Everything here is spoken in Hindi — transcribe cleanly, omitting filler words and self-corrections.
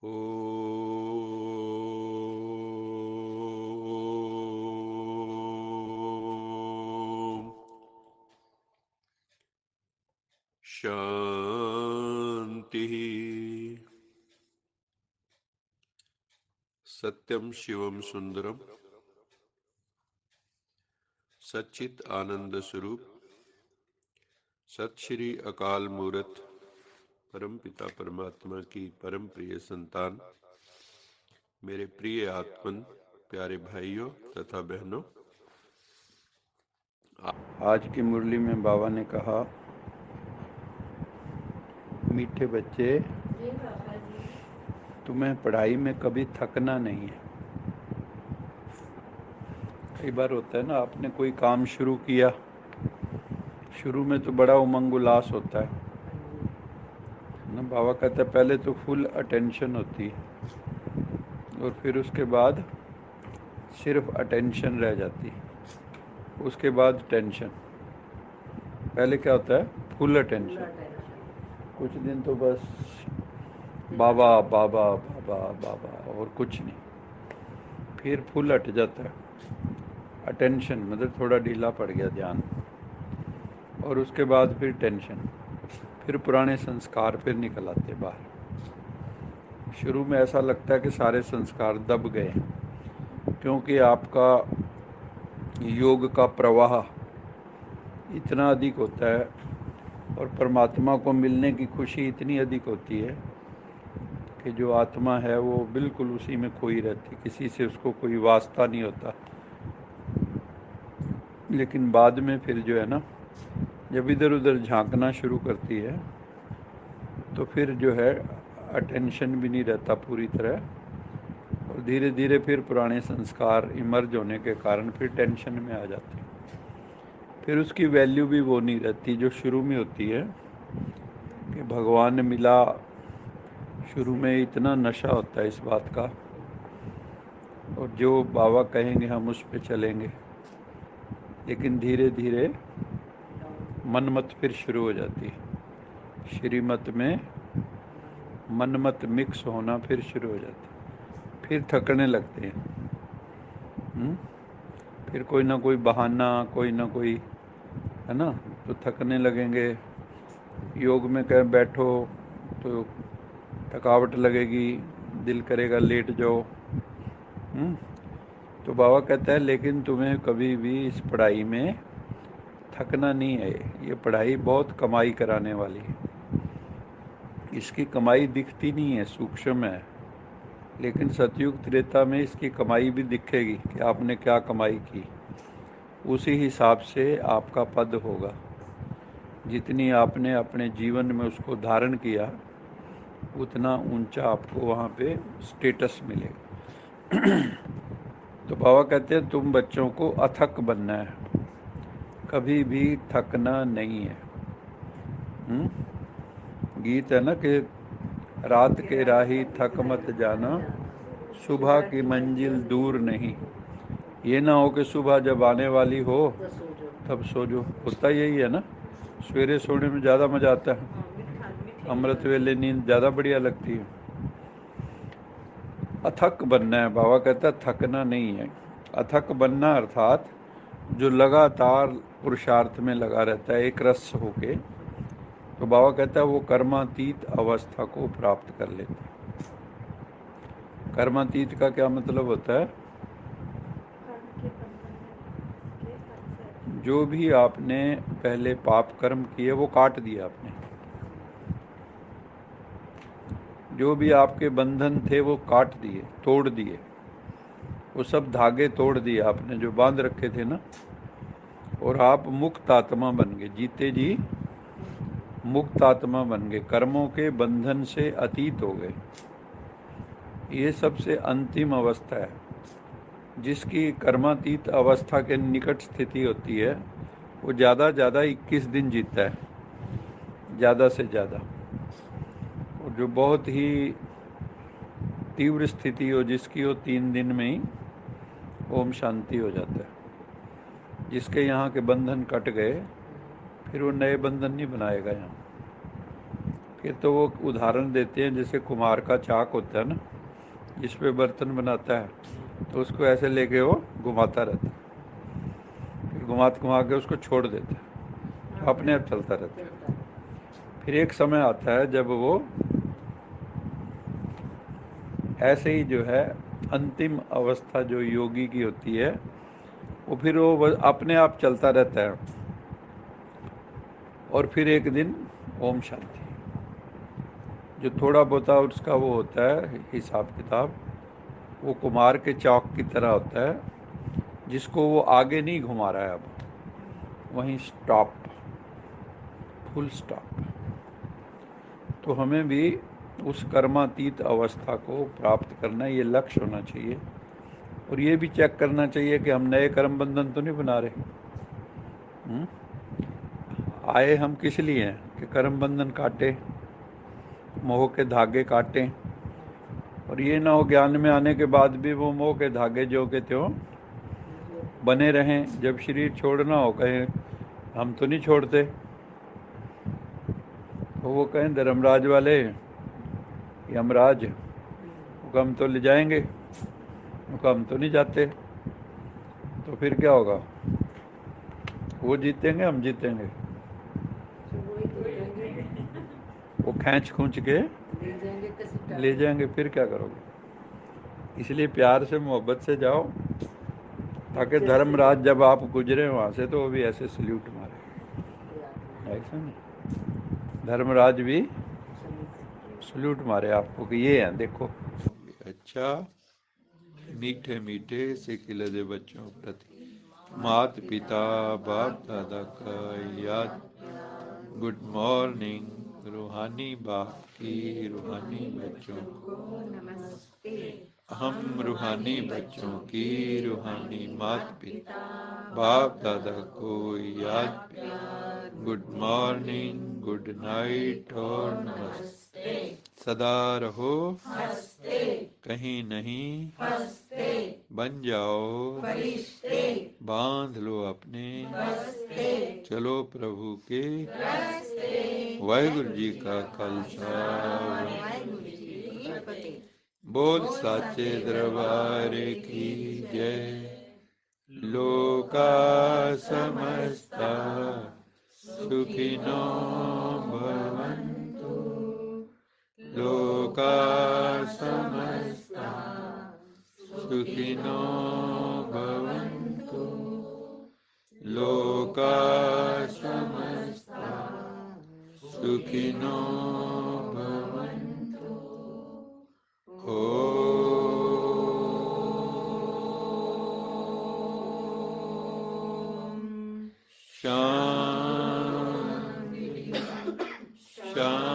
ओम शांति। सत्यम शिवम सुंदरम सच्चित आनंद स्वरूप सत श्री अकाल मूर्त परम पिता परमात्मा की परम प्रिय संतान, मेरे प्रिय आत्मन प्यारे भाइयों तथा बहनों, आज की मुरली में बाबा ने कहा, मीठे बच्चे, तुम्हें पढ़ाई में कभी थकना नहीं है। कई बार होता है ना, आपने कोई काम शुरू किया, शुरू में तो बड़ा उमंग उल्लास होता है ना। बाबा कहता है पहले तो फुल अटेंशन होती है और फिर उसके बाद सिर्फ अटेंशन रह जाती है, उसके बाद टेंशन। पहले क्या होता है? Full attention. कुछ दिन तो बस बाबा बाबा बाबा बाबा और कुछ नहीं, फिर फुल हट जाता है। अटेंशन मतलब थोड़ा ढीला पड़ गया ध्यान, और उसके बाद फिर टेंशन, फिर पुराने संस्कार फिर निकल आते बाहर। शुरू में ऐसा लगता है कि सारे संस्कार दब गए, क्योंकि आपका योग का प्रवाह इतना अधिक होता है और परमात्मा को मिलने की खुशी इतनी अधिक होती है कि जो आत्मा है वो बिल्कुल उसी में खोई रहती, किसी से उसको कोई वास्ता नहीं होता। लेकिन बाद में फिर जो है ना, जब इधर उधर झांकना शुरू करती है तो फिर जो है अटेंशन भी नहीं रहता पूरी तरह, और धीरे धीरे फिर पुराने संस्कार इमर्ज होने के कारण फिर टेंशन में आ जाते हैं। फिर उसकी वैल्यू भी वो नहीं रहती जो शुरू में होती है कि भगवान मिला। शुरू में इतना नशा होता है इस बात का, और जो बाबा कहेंगे हम उस पे चलेंगे, लेकिन धीरे धीरे मनमत फिर शुरू हो जाती है। श्रीमत में मनमत मिक्स होना फिर शुरू हो जाता है, फिर थकने लगते हैं। फिर कोई ना कोई बहाना, कोई ना कोई, है ना, तो थकने लगेंगे। योग में कहीं बैठो तो थकावट लगेगी, दिल करेगा लेट जाओ। तो बाबा कहता है लेकिन तुम्हें कभी भी इस पढ़ाई में थकना नहीं है। ये पढ़ाई बहुत कमाई कराने वाली है। इसकी कमाई दिखती नहीं है, सूक्ष्म है, लेकिन सतयुग त्रेता में इसकी कमाई भी दिखेगी कि आपने क्या कमाई की। उसी हिसाब से आपका पद होगा। जितनी आपने अपने जीवन में उसको धारण किया, उतना ऊंचा आपको वहाँ पे स्टेटस मिलेगा। तो बाबा कहते हैं तुम बच्चों को अथक बनना है, कभी भी थकना नहीं है। गीत है ना कि रात के राही थक मत जाना, सुबह की मंजिल दूर नहीं। ये ना हो कि सुबह जब आने वाली हो तब सो जो। होता यही है ना, सवेरे सोने में ज़्यादा मज़ा आता है, अमृत वेले नींद ज़्यादा बढ़िया लगती है। अथक बनना है, बाबा कहता है थकना नहीं है। अथक बनना अर्थात जो लगातार पुरुषार्थ में लगा रहता है एक रस होके, तो बाबा कहता है वो कर्मातीत अवस्था को प्राप्त कर लेता है। कर्मातीत का क्या मतलब होता है? जो भी आपने पहले पाप कर्म किए वो काट दिया आपने, जो भी आपके बंधन थे वो काट दिए, तोड़ दिए, वो सब धागे तोड़ दिए आपने जो बांध रखे थे ना, और आप मुक्त आत्मा बन गए, जीते जी मुक्त आत्मा बन गए, कर्मों के बंधन से अतीत हो गए। ये सबसे अंतिम अवस्था है। जिसकी कर्मातीत अवस्था के निकट स्थिति होती है वो ज़्यादा 21 दिन जीता है, ज़्यादा से ज़्यादा। और जो बहुत ही तीव्र स्थिति हो जिसकी, वो 3 दिन में ही ओम शांति हो जाता है। जिसके यहाँ के बंधन कट गए, फिर वो नए बंधन नहीं बनाएगा यहाँ। फिर तो वो उदाहरण देते हैं जैसे कुम्हार का चाक होता है ना, जिस पे बर्तन बनाता है, तो उसको ऐसे लेके वो घुमाता रहता है, फिर घुमा घुमा के उसको छोड़ देता है, तो अपने आप चलता रहता है। फिर एक समय आता है जब वो ऐसे ही जो है अंतिम अवस्था जो योगी की होती है, वो फिर वो अपने आप चलता रहता है। और फिर एक दिन ओम शांति, जो थोड़ा बहुत उसका वो होता है हिसाब किताब, वो कुमार के चौक की तरह होता है, जिसको वो आगे नहीं घुमा रहा है, अब वहीं स्टॉप, फुल स्टॉप। तो हमें भी उस कर्मातीत अवस्था को प्राप्त करना, ये लक्ष्य होना चाहिए। और ये भी चेक करना चाहिए कि हम नए कर्म बंधन तो नहीं बना रहे। आए हम किस लिए हैं कि कर्म बंधन काटे, मोह के धागे काटें, और ये ना हो ज्ञान में आने के बाद भी वो मोह के धागे जो के त्यों बने रहें। जब शरीर छोड़ना हो कहें हम तो नहीं छोड़ते, तो वो कहें धर्मराज वाले, यमराज हुक्म तो ले जाएंगे, हुक्म तो नहीं जाते। तो फिर क्या होगा, वो जीतेंगे हम जीतेंगे? वो खींच खूंच के ले जाएंगे, फिर क्या करोगे? इसलिए प्यार से मोहब्बत से जाओ, ताकि धर्मराज जब आप गुजरे वहां से तो वो भी ऐसे सल्यूट मारे, ऐसा नहीं, धर्मराज भी सल्यूट मारे आपको कि ये हैं देखो। अच्छा, मीठे मीठे से खिलते बच्चों प्रति माता पिता बाप दादा का याद। गुड मॉर्निंग रूहानी बाप की रूहानी बच्चों को नमस्ते। हम रूहानी बच्चों की रूहानी माता पिता बाप दादा को याद प्यार। गुड मॉर्निंग, गुड नाइट और नमस्ते। सदा रहो हंसते, कहीं नहीं फंसते, बन जाओ फरिश्ते, बांध लो अपने बस्ते, चलो प्रभु के रास्ते। वाहिगुरु जी का खालसा, वाहिगुरु जी की फतेह। बोल साचे दरबार की जय। लोका समस्ता सुखिनो भवन्तु, लोका समस्ता सुखिनो भवन्तु, लोका समस्ता सुखिनो भवन्तु। शांति शांति।